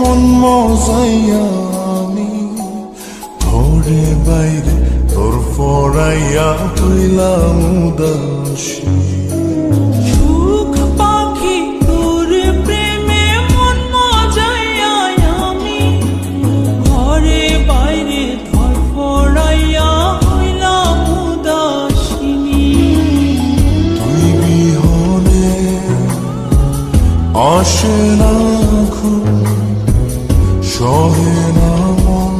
মন মজাইয়া আমি ঘরে বাইরে তোর ফরাইয়া হইলাম উদাসী। সুখ পাখি তোর প্রেমে মন মজাইয়া আমি ঘরে বাইরে ধরফরাইয়া হইলাম উদাসিনী। তুই বিহনে আসে না ঘুম, সহে না মন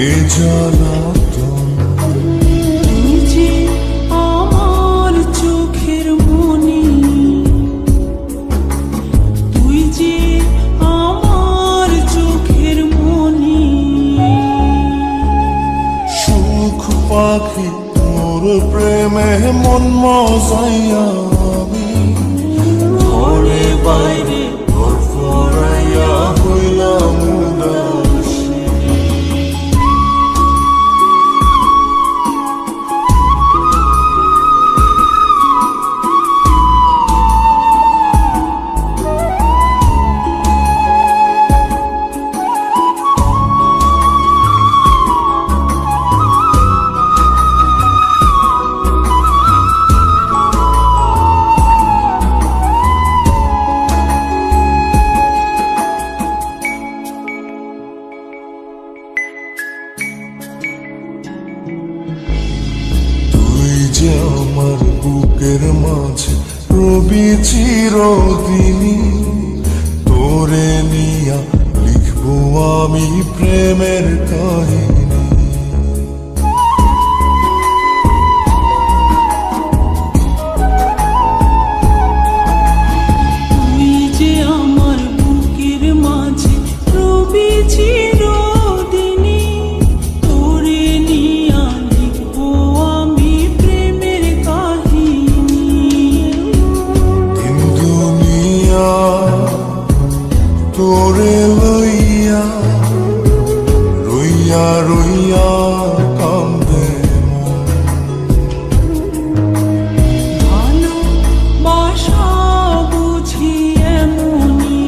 এ জ্বালাতন। তুই যে আমার চোখের মনি, তুই যে আমার চোখের মনি। সুখ পাখি তোর প্রেমে মন মজাইয়া আমি ঘরে বাইরে তোর ফরাইয়া হইলাম উদাসী। যে আমার বুকের মাঝে রবি চিরদিনই, তোরে নিয়া লিখবো আমি প্রেমের কাহিনী। তুই যে আমার বুকের মাঝে রবি চিরদিনই, তোরে নিয়া লিখবো আমি প্রেমের কাহিনী। দিন দুনিয়া তোরে লইয়া রইয়া রইয়া কান্দে মন। ভালোবাসা বুঝি এমনি,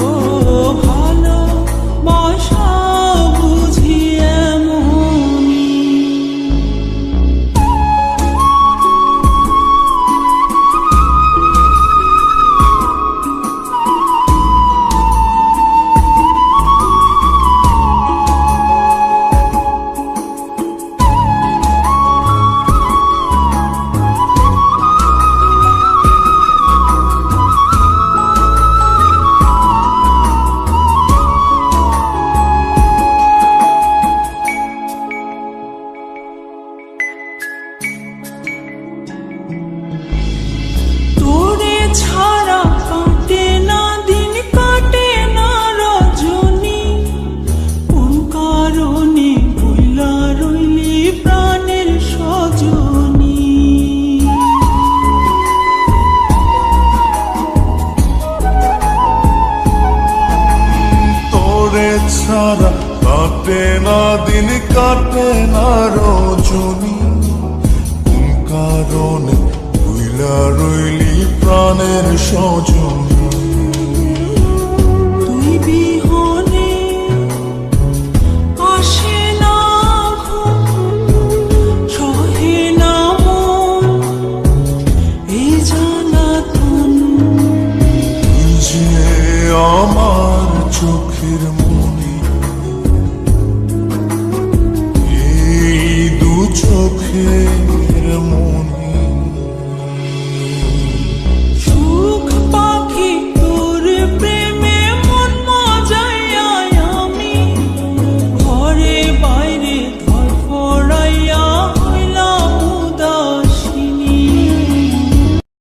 ও ভালোবাসা বুঝি এমনি। তোরে ছাড়া কাটে না দিন, কাটে না রজনী। কোন কারণে ভুলা রইলি প্রাণের সজনী। তোরে ছাড়া কাটে না দিন, কাটে না রজনী। কোন কারণে ভুইলা রইলি প্রাণের সজনী। তুই বিহনে আসে না ঘুম, সহে না মন এই জ্বালাতন। তুই যে আমার চোখের মনি, এই দু চোখের মনি।